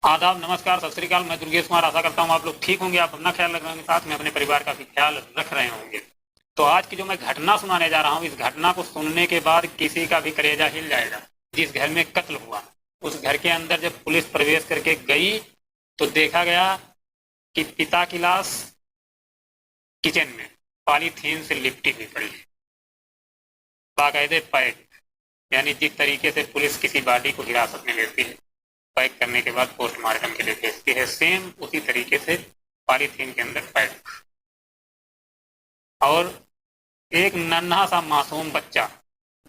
आदाब, नमस्कार, सत श्री अकाल। मैं दुर्गेश कुमार। आशा करता हूँ आप लोग ठीक होंगे। आप अपना ख्याल रख रहे होंगे, साथ में अपने परिवार का भी ख्याल रख रहे होंगे। तो आज की जो मैं घटना सुनाने जा रहा हूँ, इस घटना को सुनने के बाद किसी का भी कलेजा हिल जाएगा। जिस घर में कत्ल हुआ, उस घर के अंदर जब पुलिस प्रवेश करके गई तो देखा गया कि पिता की लाश किचन में पॉलीथीन से लिपटी हुई पड़ी है, बाकायदे पैक। यानी जिस तरीके से पुलिस किसी बॉडी को हिरासत में लेती है, पैक करने के बाद पोस्टमार्टम के लिए भेजती है, सेम उसी तरीके से पॉलीथीन के अंदर पैक। और एक नन्हा सा मासूम बच्चा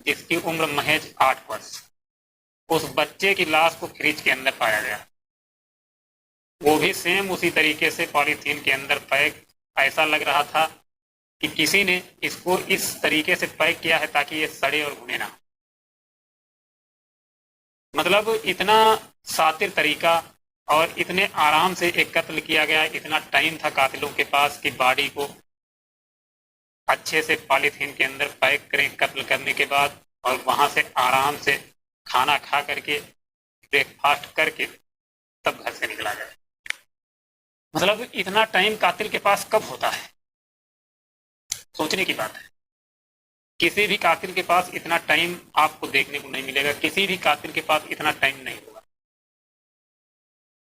जिसकी उम्र महज 8 वर्ष, उस बच्चे की लाश को फ्रिज के अंदर पाया गया। वो भी सेम उसी तरीके से पॉलीथीन के अंदर पैक। ऐसा लग रहा था कि किसी ने इसको इस तरीके से पैक किया है ताकि ये सड़े और घुने ना। मतलब इतना शातिर तरीका और इतने आराम से एक कत्ल किया गया। इतना टाइम था कातिलों के पास कि बॉडी को अच्छे से पॉलीथीन के अंदर पैक करें कत्ल करने के बाद, और वहां से आराम से खाना खा करके, ब्रेकफास्ट करके तब घर से निकला जाए। मतलब इतना टाइम कातिल के पास कब होता है, सोचने की बात है। किसी भी कातिल के पास इतना टाइम आपको देखने को नहीं मिलेगा, किसी भी कातिल के पास इतना टाइम नहीं होगा।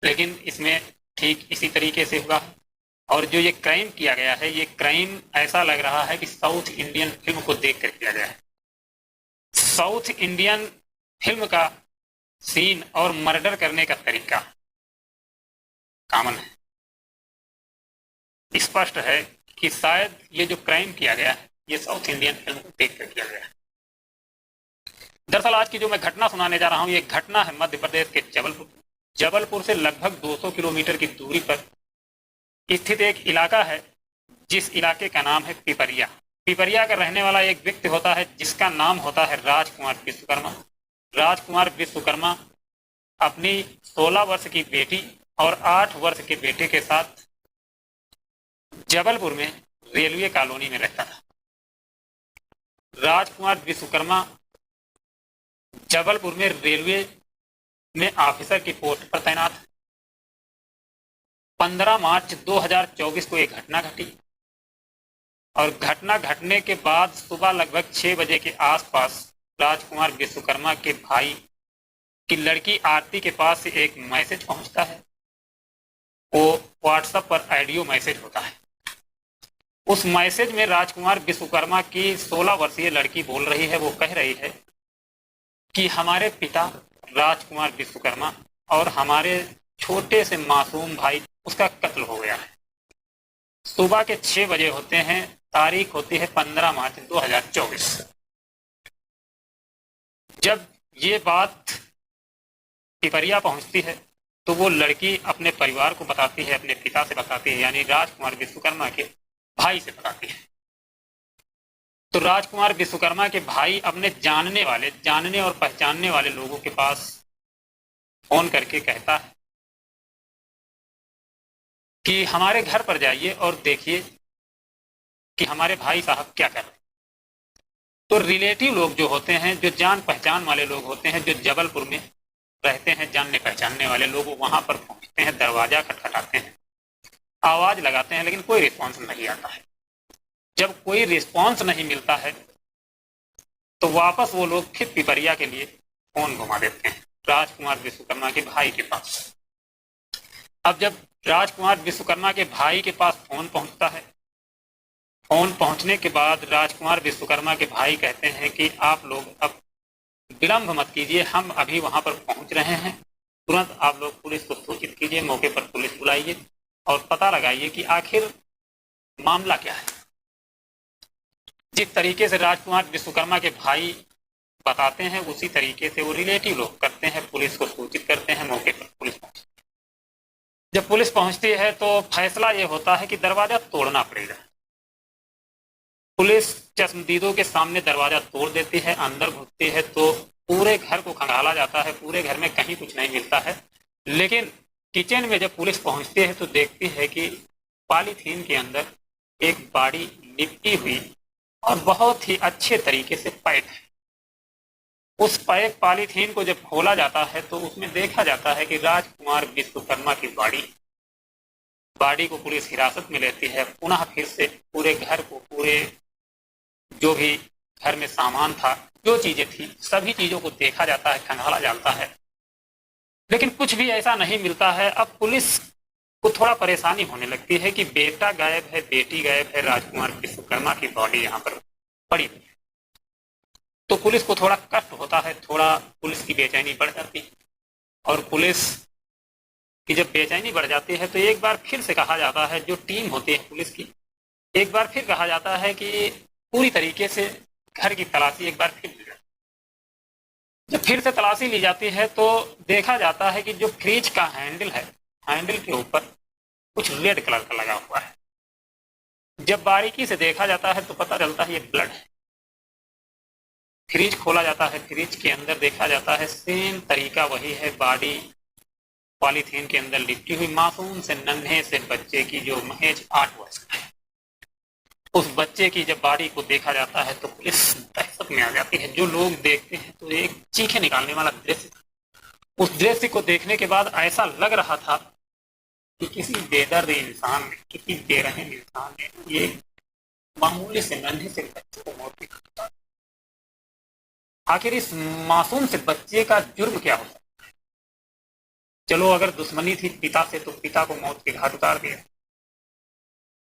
लेकिन इसमें ठीक इसी तरीके से हुआ। और जो ये क्राइम किया गया है, ये क्राइम ऐसा लग रहा है कि साउथ इंडियन फिल्म को देख कर किया गया है। साउथ इंडियन फिल्म का सीन और मर्डर करने का तरीका कॉमन है। स्पष्ट है कि शायद ये जो क्राइम किया गया है, ये साउथ इंडियन फिल्म को देख कर किया गया है। दरअसल आज की जो मैं घटना सुनाने जा रहा हूं, ये घटना है मध्य प्रदेश के जबलपुर से लगभग 200 किलोमीटर की दूरी पर स्थित एक इलाका है, जिस इलाके का नाम है पिपरिया। पिपरिया का रहने वाला एक व्यक्ति होता है जिसका नाम होता है राजकुमार विश्वकर्मा। राजकुमार विश्वकर्मा अपनी 16 वर्ष की बेटी और 8 वर्ष के बेटे के साथ जबलपुर में रेलवे कॉलोनी में रहता था। राजकुमार विश्वकर्मा जबलपुर में रेलवे में ऑफिसर की पोस्ट पर तैनात। 15 मार्च 2024 को एक घटना घटी, और घटना घटने के बाद सुबह लगभग 6 बजे के आसपास राजकुमार विश्वकर्मा के भाई की लड़की आरती के पास से एक मैसेज पहुंचता है। वो व्हाट्सएप पर ऑडियो मैसेज होता है। उस मैसेज में राजकुमार विश्वकर्मा की 16 वर्षीय लड़की बोल रही है, वो कह रही है कि हमारे पिता राजकुमार विश्वकर्मा और हमारे छोटे से मासूम भाई, उसका कत्ल हो गया है। सुबह के 6 बजे होते हैं, तारीख होती है 15 मार्च 2024। जब ये बात पिपरिया पहुंचती है तो वो लड़की अपने परिवार को बताती है, अपने पिता से बताती है, यानी राजकुमार विश्वकर्मा के भाई से बताती है। तो राजकुमार विश्वकर्मा के भाई अपने जानने और पहचानने वाले लोगों के पास फोन करके कहता है कि हमारे घर पर जाइए और देखिए कि हमारे भाई साहब क्या कर रहे हैं। तो रिलेटिव लोग जो होते हैं, जो जान पहचान वाले लोग होते हैं, जो जबलपुर में रहते हैं, जानने पहचानने वाले लोग, वहां पर पहुंचते हैं, दरवाजा खटखटाते हैं, आवाज लगाते हैं, लेकिन कोई रिस्पॉन्स नहीं आता है। जब कोई रिस्पॉन्स नहीं मिलता है तो वापस वो लोग फिर पिपरिया के लिए फोन घुमा देते हैं राजकुमार विश्वकर्मा के भाई के पास। अब जब राजकुमार विश्वकर्मा के भाई के पास फोन पहुंचता है, फोन पहुंचने के बाद राजकुमार विश्वकर्मा के भाई कहते हैं कि आप लोग अब विलंब मत कीजिए, हम अभी वहां पर पहुंच रहे हैं, तुरंत आप लोग पुलिस को सूचित कीजिए, मौके पर पुलिस बुलाइए और पता लगाइए कि आखिर मामला क्या है। जिस तरीके से राजकुमार विश्वकर्मा के भाई बताते हैं, उसी तरीके से वो रिलेटिव लोग करते हैं, पुलिस को सूचित करते हैं, मौके पर पुलिस पहुंचती है। जब पुलिस पहुंचती है तो फैसला ये होता है कि दरवाजा तोड़ना पड़ेगा। पुलिस चश्मदीदों के सामने दरवाजा तोड़ देती है, अंदर घुसती है तो पूरे घर को खंगाला जाता है। पूरे घर में कहीं कुछ नहीं मिलता है, लेकिन किचन में जब पुलिस पहुंचती है तो देखती है कि पॉलीथीन के अंदर एक बॉडी लिपटी हुई और बहुत ही अच्छे तरीके से पैक है। उस पैक पॉलीथीन को जब खोला जाता है तो उसमें देखा जाता है कि राजकुमार विश्वकर्मा की बॉडी को पुलिस हिरासत में लेती है। पुनः फिर से पूरे घर को, पूरे जो भी घर में सामान था, जो चीजें थी, सभी चीजों को देखा जाता है, खंगाला जाता है, लेकिन कुछ भी ऐसा नहीं मिलता है। अब पुलिस को थोड़ा परेशानी होने लगती है कि बेटा गायब है, बेटी गायब है, राजकुमार विश्वकर्मा की बॉडी यहाँ पर पड़ी है। तो पुलिस को थोड़ा कष्ट होता है, थोड़ा पुलिस की बेचैनी बढ़ जाती है। और पुलिस की जब बेचैनी बढ़ जाती है तो एक बार फिर से कहा जाता है, जो टीम होती है पुलिस की, एक बार फिर कहा जाता है कि पूरी तरीके से घर की तलाशी एक बार फिर ली जाए। जब फिर से तलाशी ली जाती है तो देखा जाता है कि जो फ्रिज का हैंडल है, हैंडल के ऊपर कुछ रेड कलर का लगा हुआ है। जब बारीकी से देखा जाता है तो पता चलता है ये ब्लड है। फ्रिज खोला जाता है, फ्रिज के अंदर देखा जाता है सेम तरीका वही है, बॉडी पॉलीथीन के अंदर लिपटी हुई मासूम से नन्हे से बच्चे की, जो महज 8 वर्ष का है। उस बच्चे की जब बॉडी को देखा जाता है तो पुलिस दहशत में आ जाती है। जो लोग देखते हैं तो एक चीखें निकालने वाला दृश्य था। उस दृश्य को देखने के बाद ऐसा लग रहा था कि किसी बेदर्द इंसान ने, किसी बेरहम इंसान ने ये मामूली से नन्हे से बच्चे को मौत दी। आखिर इस मासूम से बच्चे का जुर्म क्या हो सकता है? चलो अगर दुश्मनी थी पिता से तो पिता को मौत के घाट उतार दिया,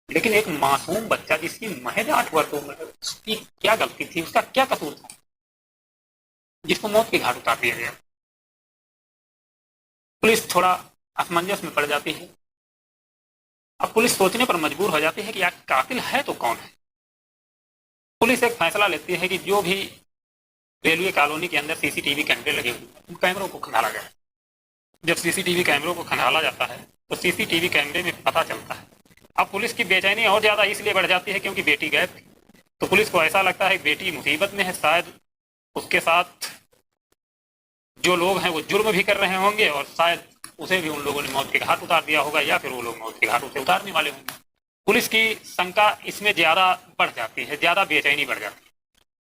लेकिन एक मासूम बच्चा जिसकी महज 8 वर्ष उम्र है, उसकी क्या गलती थी, उसका क्या कसूर था जिसको मौत के घाट उतार दिया गया? पुलिस थोड़ा असमंजस में पड़ जाती है। अब पुलिस सोचने पर मजबूर हो जाती है कि आखिर कातिल है तो कौन है। पुलिस एक फैसला लेती है कि जो भी रेलवे कॉलोनी के अंदर सीसीटीवी कैमरे लगे हुए हैं, उन कैमरों को खंगाला जाए। जब सीसीटीवी कैमरों को खंगाला जाता है तो सीसीटीवी कैमरे में पता चलता है। अब पुलिस की बेचैनी और ज्यादा इसलिए बढ़ जाती है क्योंकि बेटी गायब थी। तो पुलिस को ऐसा लगता है बेटी मुसीबत में है, शायद उसके साथ जो लोग हैं वो जुर्म भी कर रहे होंगे और शायद उसे भी उन लोगों ने मौत के घाट उतार दिया होगा, या फिर वो लोग मौत के घाट उसे उतारने वाले होंगे। पुलिस की शंका इसमें ज्यादा बढ़ जाती है, ज्यादा बेचैनी बढ़ जाती है।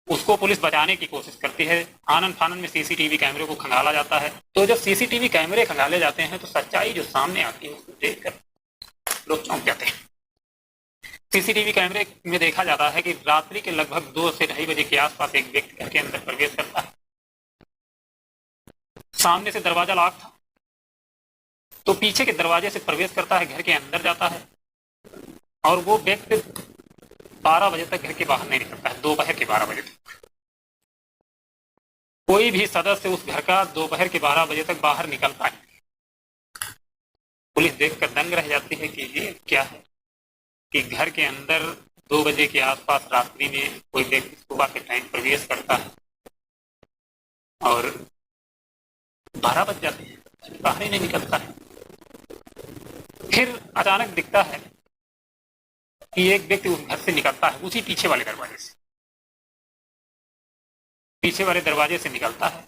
उसको पुलिस बचाने की कोशिश करती है। आनन फानन में सीसीटीवी कैमरे को खंगाला जाता है। तो जब सीसीटीवी कैमरे खंगाले जाते हैं तो सच्चाई जो सामने आती है उसको देखकर लोग चौंक जाते हैं। सीसीटीवी कैमरे में देखा जाता है कि रात्रि के लगभग 2 से 2:30 बजे के आसपास एक व्यक्ति घर के अंदर प्रवेश करता है। सामने से दरवाजा लॉक था तो पीछे के दरवाजे से प्रवेश करता है, घर के अंदर जाता है और वो व्यक्ति 12 बजे तक घर के बाहर नहीं निकलता है। दोपहर के 12 बजे तक कोई भी सदस्य उस घर का दोपहर के 12 बजे तक बाहर निकलता है। पुलिस देखकर दंग रह जाती है कि ये क्या है कि घर के अंदर 2 बजे के आसपास रात्रि में कोई व्यक्ति सुबह के टाइम प्रवेश करता है और 12 बज जाते हैं, बाहर ही नहीं निकलता है। फिर अचानक दिखता है कि एक व्यक्ति उस घर से निकलता है, उसी पीछे वाले दरवाजे से, पीछे वाले दरवाजे से निकलता है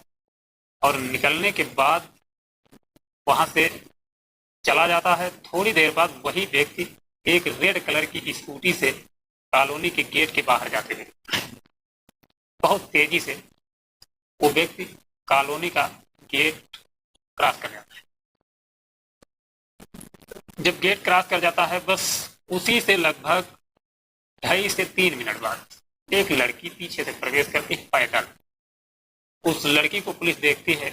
और निकलने के बाद वहां से चला जाता है। थोड़ी देर बाद वही व्यक्ति एक रेड कलर की स्कूटी से कॉलोनी के गेट के बाहर जाते हुए, बहुत तेजी से वो व्यक्ति कॉलोनी का गेट क्रॉस कर जाता है। जब गेट क्रॉस कर जाता है बस उसी से लगभग 2.5 से 3 मिनट बाद एक लड़की पीछे से प्रवेश करती है पैदल। उस लड़की को पुलिस देखती है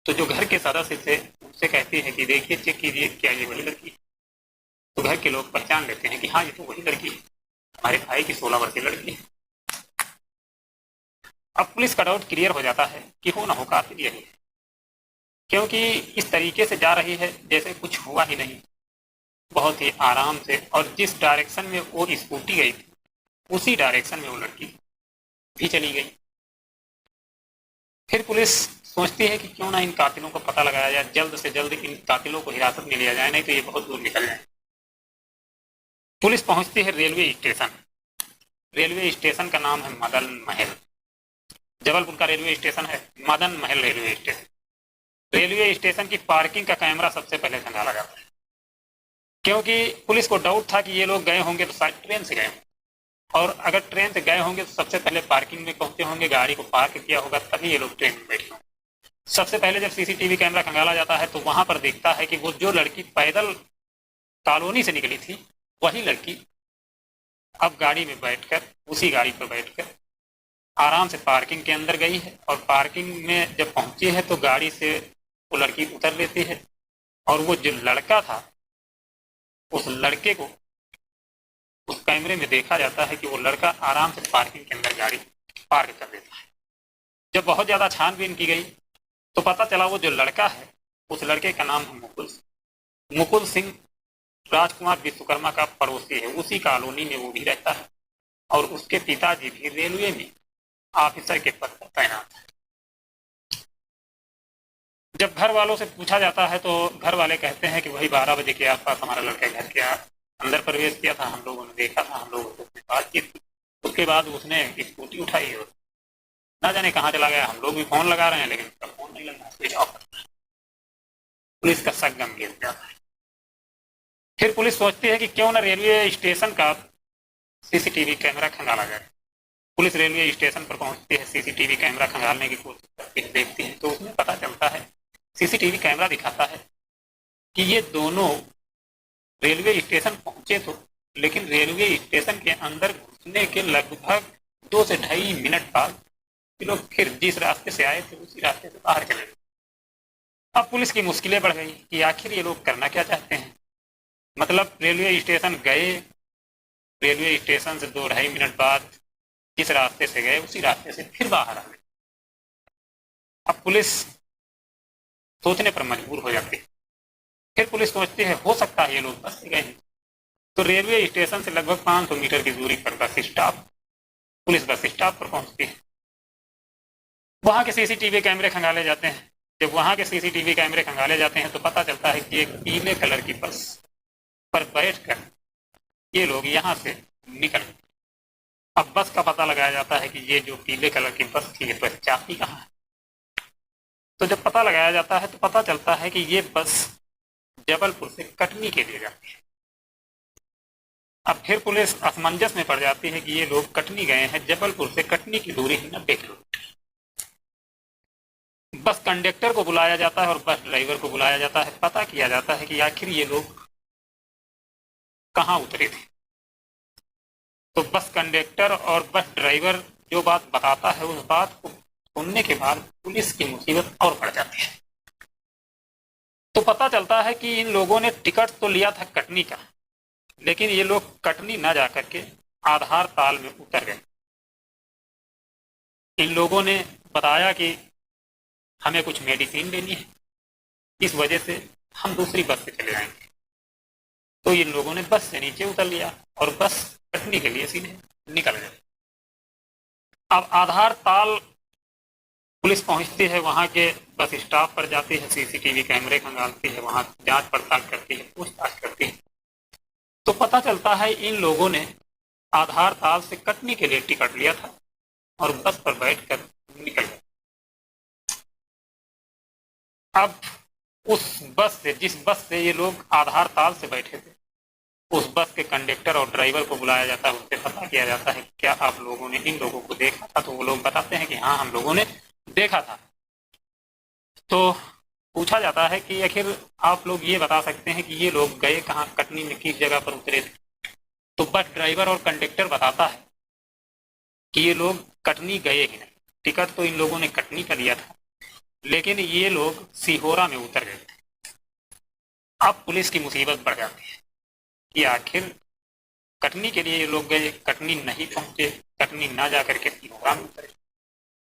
तो जो घर के सदस्य थे उससे कहती है कि देखिए, चेक कीजिए क्या ये वही लड़की है। तो घर के लोग पहचान लेते हैं कि हाँ ये तो वही लड़की है, हमारे भाई की 16 वर्षीय लड़की है। अब पुलिस का डाउट क्लियर हो जाता है कि हो ना हो कातिल यही है, क्योंकि इस तरीके से जा रही है जैसे कुछ हुआ ही नहीं, बहुत ही आराम से, और जिस डायरेक्शन में वो स्कूटी गई थी उसी डायरेक्शन में वो लड़की भी चली गई। फिर पुलिस सोचती है कि क्यों ना इन कातिलों को पता लगाया जाए, जल्द से जल्द इन कातिलों को हिरासत में लिया जाए, नहीं तो ये बहुत दूर निकल जाए। पुलिस पहुंचती है रेलवे स्टेशन। रेलवे स्टेशन का नाम है मदन महल। जबलपुर का रेलवे स्टेशन है Madan Mahal railway station. Railway station की पार्किंग का कैमरा सबसे पहले खंगाला जाता है, क्योंकि पुलिस को डाउट था कि ये लोग गए होंगे तो शायद ट्रेन से गए होंगे और अगर ट्रेन से गए होंगे तो सबसे पहले पार्किंग में पहुंचे होंगे, गाड़ी को पार्क किया होगा, तभी ये लोग ट्रेन में बैठे होंगे। सबसे पहले जब सीसीटीवी कैमरा खंगाला जाता है तो वहां पर देखता है कि वो जो लड़की पैदल कॉलोनी से निकली थी, वही लड़की अब गाड़ी में बैठकर, उसी गाड़ी पर बैठकर आराम से पार्किंग के अंदर गई है, और पार्किंग में जब पहुंची है तो गाड़ी से वो लड़की उतर लेती है, और वो जो लड़का था, उस लड़के को उस कैमरे में देखा जाता है कि वो लड़का आराम से पार्किंग के अंदर गाड़ी पार्क कर देता है। जब बहुत ज्यादा छानबीन की गई तो पता चला वो जो लड़का है, उस लड़के का नाम है मुकुल सिंह राजकुमार विश्वकर्मा का पड़ोसी है, उसी कॉलोनी में वो भी रहता है, और उसके पिताजी भी रेलवे में ऑफिसर के पद पर तैनात है। जब घर वालों से पूछा जाता है तो घर वाले कहते हैं कि वही 12 बजे के आसपास हमारा लड़का घर के अंदर प्रवेश किया था, हम लोगों ने देखा था, हम लोगों से बातचीत की, उसके बाद उसने स्कूटी उठाई और ना जाने कहाँ चला गया। हम लोग भी फोन लगा रहे हैं लेकिन उसका फोन नहीं लग रहा, स्विच ऑफ कर रहा है। पुलिस का शक गंभीर जाता है। फिर पुलिस सोचती है कि क्यों ना रेलवे स्टेशन का सीसीटीवी कैमरा खंगाला जाए। पुलिस रेलवे स्टेशन पर पहुंचती है, सीसीटीवी कैमरा खंगालने की कोशिश करती है, देखती है तो उसमें पता चलता है, सीसीटीवी कैमरा दिखाता है कि ये दोनों रेलवे स्टेशन पहुंचे तो, लेकिन रेलवे स्टेशन के अंदर घुसने के लगभग 2 से 2.5 मिनट बाद ये लोग फिर जिस रास्ते से आए थे उसी रास्ते से बाहर चले गए। अब पुलिस की मुश्किलें बढ़ गई कि आखिर ये लोग करना क्या चाहते हैं। मतलब रेलवे स्टेशन गए, रेलवे स्टेशन से 2-2.5 मिनट बाद जिस रास्ते से गए उसी रास्ते से फिर बाहर आ गए। अब पुलिस सोचने पर मजबूर हो जाती है। फिर पुलिस सोचती है हो सकता है ये लोग बस से गए हैं, तो रेलवे स्टेशन से लगभग 500 मीटर की दूरी पर bus stop, police bus stop पर पहुंचती है। वहां के सीसीटीवी कैमरे खंगाले जाते हैं। जब वहां के सीसीटीवी कैमरे खंगाले जाते हैं तो पता चलता है कि एक पीले कलर की बस पर बैठकर ये लोग यहाँ से निकल। अब बस का पता लगाया जाता है कि ये जो पीले कलर की बस थी, ये बस जाती कहाँ है। तो जब पता लगाया जाता है तो पता चलता है कि ये बस जबलपुर से कटनी के लिए जाती है। अब फिर पुलिस असमंजस में पड़ जाती है कि ये लोग कटनी गए हैं, जबलपुर से कटनी की दूरी है 90 किलोमीटर। बस कंडक्टर को बुलाया जाता है और बस ड्राइवर को बुलाया जाता है, पता किया जाता है कि आखिर ये लोग कहाँ उतरे थे। तो बस कंडक्टर और बस ड्राइवर जो बात बताता है, उस बात को सुनने के बाद पुलिस की मुसीबत और बढ़ जाती है। तो पता चलता है कि इन लोगों ने टिकट तो लिया था कटनी का, लेकिन ये लोग कटनी न जाकर के आधार ताल में उतर गए। इन लोगों ने बताया कि हमें कुछ मेडिसिन लेनी है, इस वजह से हम दूसरी बस से चले जाएंगे। तो इन लोगों ने बस से नीचे उतर लिया और बस कटनी के लिए सीधे निकल गए। अब आधार ताल पुलिस पहुंचती है, वहां के बस स्टॉप पर जाती है, सीसीटीवी कैमरे खंगालती है, वहां जांच पड़ताल करती है, पूछताछ करती है। तो पता चलता है इन लोगों ने आधार ताल से कटनी के लिए टिकट लिया था और बस पर बैठकर निकल गए। अब उस बस से, जिस बस से ये लोग आधार ताल से बैठे थे, उस बस के कंडक्टर और ड्राइवर को बुलाया जाता है, उससे पता किया जाता है क्या आप लोगों ने इन लोगों को देखा था। तो वो लोग बताते हैं कि हाँ, हम लोगों ने देखा था। तो पूछा जाता है कि आखिर आप लोग ये बता सकते हैं कि ये लोग गए कहाँ, कटनी में किस जगह पर उतरे थे। तो बस ड्राइवर और कंडक्टर बताता है कि ये लोग कटनी गए ही नहीं, टिकट तो इन लोगों ने कटनी का लिया था, लेकिन ये लोग सिहोरा में उतर गए थे। अब पुलिस की मुसीबत बढ़ जाती है कि आखिर कटनी के लिए ये लोग गए, कटनी नहीं पहुंचे, कटनी ना जाकर के सिहोरा में उतरे।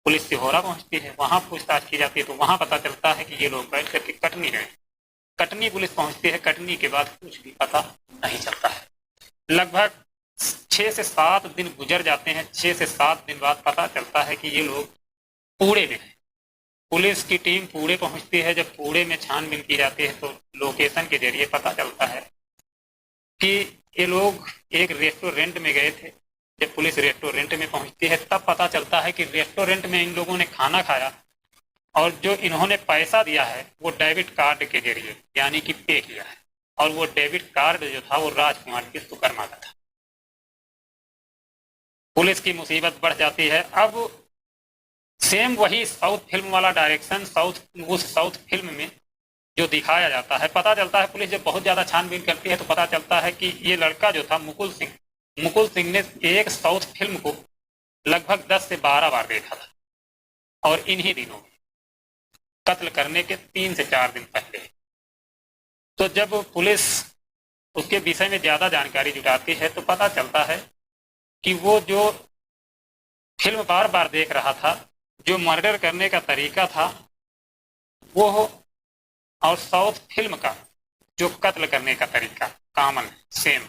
पुलिस सिहोरा पहुंचती है, वहां पूछताछ की जाती है, तो वहां पता चलता है कि ये लोग बैठ करके कटनी गए। कटनी पुलिस पहुंचती है, कटनी के बाद कुछ भी पता नहीं चलता है। लगभग 6 से 7 दिन गुजर जाते हैं। 6 से 7 दिन बाद पता चलता है कि ये लोग पूड़े में हैं। पुलिस की टीम पूड़े पहुंचती है। जब पूड़े में छानबीन की जाती है तो लोकेशन के जरिए पता चलता है कि ये लोग एक रेस्टोरेंट में गए थे। जब पुलिस रेस्टोरेंट में पहुंचती है तब पता चलता है कि रेस्टोरेंट में इन लोगों ने खाना खाया और जो इन्होंने पैसा दिया है वो डेबिट कार्ड के जरिए, यानी कि पे किया है, और वो डेबिट कार्ड जो था वो राजकुमार विश्वकर्मा का था। पुलिस की मुसीबत बढ़ जाती है। अब सेम वही साउथ फिल्म वाला डायरेक्शन उस साउथ फिल्म में जो दिखाया जाता है, पता चलता है पुलिस जब बहुत ज्यादा छानबीन करती है तो पता चलता है कि ये लड़का जो था मुकुल सिंह ने एक साउथ फिल्म को लगभग 10 से 12 बार देखा था, और इन्हीं दिनों में कत्ल करने के 3 से 4 दिन पहले। तो जब पुलिस उसके विषय में ज्यादा जानकारी जुटाती है तो पता चलता है कि वो जो फिल्म बार बार देख रहा था, जो मर्डर करने का तरीका था वो, और साउथ फिल्म का जो कत्ल करने का तरीका कॉमन सेम,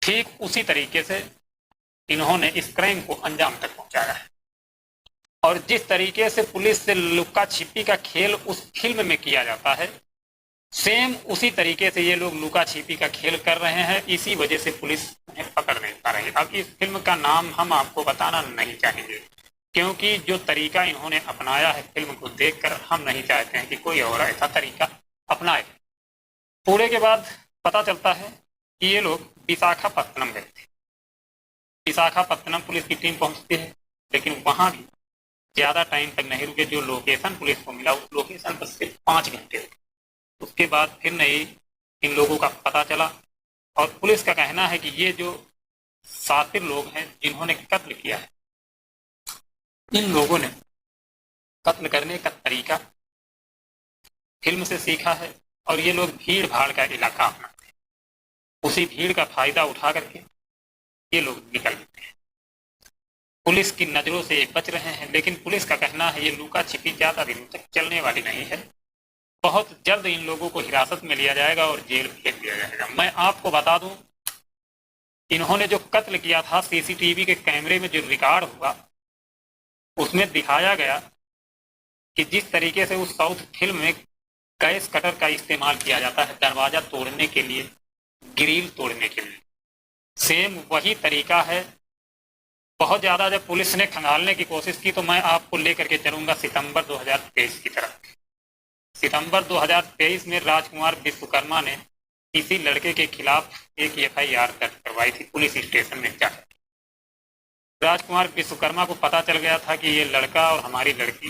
ठीक उसी तरीके से इन्होंने इस क्राइम को अंजाम तक पहुंचाया है। और जिस तरीके से पुलिस से लुक्का छिपी का खेल उस फिल्म में किया जाता है, सेम उसी तरीके से ये लोग लुका छिपी का खेल कर रहे हैं। इसी वजह से पुलिस उन्हें पकड़ नहीं पा रही। अब इस फिल्म का नाम हम आपको बताना नहीं चाहेंगे, क्योंकि जो तरीका इन्होंने अपनाया है फिल्म को देखकर, हम नहीं चाहते हैं कि कोई और ऐसा तरीका अपनाए। पूरे के बाद पता चलता है कि ये लोग विशाखापत्तनम गए थे। विशाखापत्तनम पुलिस की टीम पहुंचती है, लेकिन वहां भी ज्यादा टाइम तक नहीं रुके। जो लोकेशन पुलिस को मिला उस लोकेशन पर सिर्फ 5 घंटे रुके। उसके बाद फिर नहीं इन लोगों का पता चला, और पुलिस का कहना है कि ये जो सातिर लोग हैं जिन्होंने कत्ल किया है, इन लोगों ने कत्ल करने का तरीका फिल्म से सीखा है, और ये लोग भीड़ भाड़ का इलाका अपनाते हैं। उसी भीड़ का फायदा उठा करके ये लोग निकल लेते हैं। पुलिस की नजरों से ये बच रहे हैं, लेकिन पुलिस का कहना है ये लुका छिपी ज्यादा दिनों तक चलने वाली नहीं है। बहुत जल्द इन लोगों को हिरासत में लिया जाएगा और जेल भेज दिया जाएगा। मैं आपको बता दूं, इन्होंने जो कत्ल किया था, सीसीटीवी के कैमरे में जो रिकॉर्ड हुआ उसमें दिखाया गया कि जिस तरीके से उस साउथ फिल्म में गैस कटर का इस्तेमाल किया जाता है दरवाजा तोड़ने के लिए, ग्रिल तोड़ने के लिए, सेम वही तरीका है। बहुत ज्यादा जब पुलिस ने खंगालने की कोशिश की तो मैं आपको लेकर के चलूंगा सितंबर 2023 की तरफ। सितंबर 2023 में राजकुमार विश्वकर्मा ने किसी लड़के के खिलाफ एक एफआईआर दर्ज करवाई थी पुलिस स्टेशन में जाकर। राजकुमार विश्वकर्मा को पता चल गया था कि ये लड़का और हमारी लड़की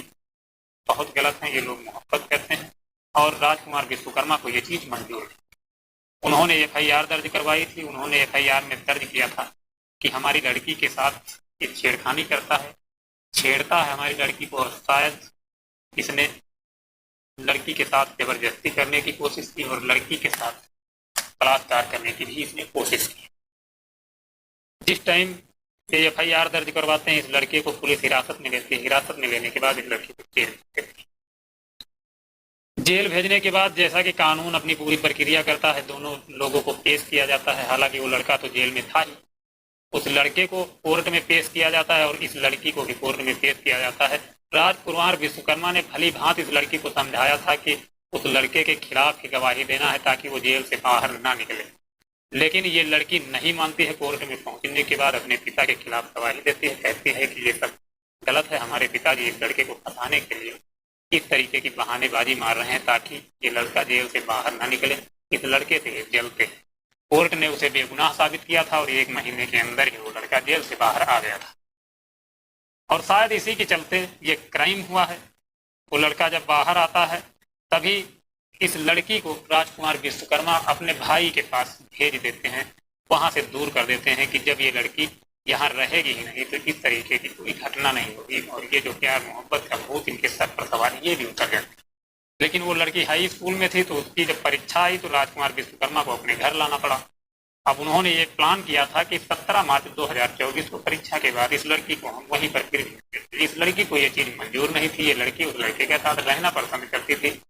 बहुत गलत हैं, ये लोग मोहब्बत करते हैं, और राजकुमार विश्वकर्मा को ये चीज मंजूर है। उन्होंने एफआईआर दर्ज करवाई थी। उन्होंने एफआईआर में दर्ज किया था कि हमारी लड़की के साथ ये छेड़खानी करता है, छेड़ता है हमारी लड़की को, और शायद इसने लड़की के साथ जबरदस्ती करने की कोशिश की और लड़की के साथ बलात्कार करने की भी इसने कोशिश की। जिस टाइम ये एफआईआर दर्ज करवाते हैं, इस लड़के को पुलिस हिरासत में लेती है। हिरासत में लेने के बाद इस लड़के को जेल भेजने के बाद जैसा कि कानून अपनी पूरी प्रक्रिया करता है, दोनों लोगों को पेश किया जाता है। हालांकि वो लड़का तो जेल में था ही, उस लड़के को कोर्ट में पेश किया जाता है और इस लड़की को भी कोर्ट में पेश किया जाता है। राजकुमार विश्वकर्मा ने भली भांति इस लड़की को समझाया था कि उस लड़के के खिलाफ ही गवाही देना है ताकि वो जेल से बाहर ना निकले, लेकिन ये लड़की नहीं मानती है। कोर्ट में पहुंचने के बाद अपने पिता के खिलाफ गवाही देती है, कहती है कि ये सब गलत है, हमारे पिताजी इस लड़के को फंसाने के लिए इस तरीके की बहानेबाजी मार रहे हैं ताकि ये लड़का जेल से बाहर ना निकले। इस लड़के से जलते हैं। कोर्ट ने उसे बेगुनाह साबित किया था और 1 महीने के अंदर ही वो लड़का जेल से बाहर आ गया था, और शायद इसी के चलते ये क्राइम हुआ है। वो लड़का जब बाहर आता है तभी इस लड़की को राजकुमार विश्वकर्मा अपने भाई के पास भेज देते हैं, वहां से दूर कर देते हैं कि जब ये लड़की यहाँ रहेगी ही नहीं तो इस तरीके की कोई घटना नहीं होगी, और ये जो प्यार मोहब्बत का भूत इनके सर पर सवार ये भी उतर गया। लेकिन वो लड़की हाई स्कूल में थी, तो उसकी जब परीक्षा आई तो राजकुमार विश्वकर्मा को अपने घर लाना पड़ा। अब उन्होंने ये प्लान किया था कि 17 मार्च 2024 को परीक्षा के बाद इस लड़की को हम वहीं पर फिर, इस लड़की को ये चीज मंजूर नहीं थी। ये लड़की उस लड़के के साथ रहना पसंद करती थी,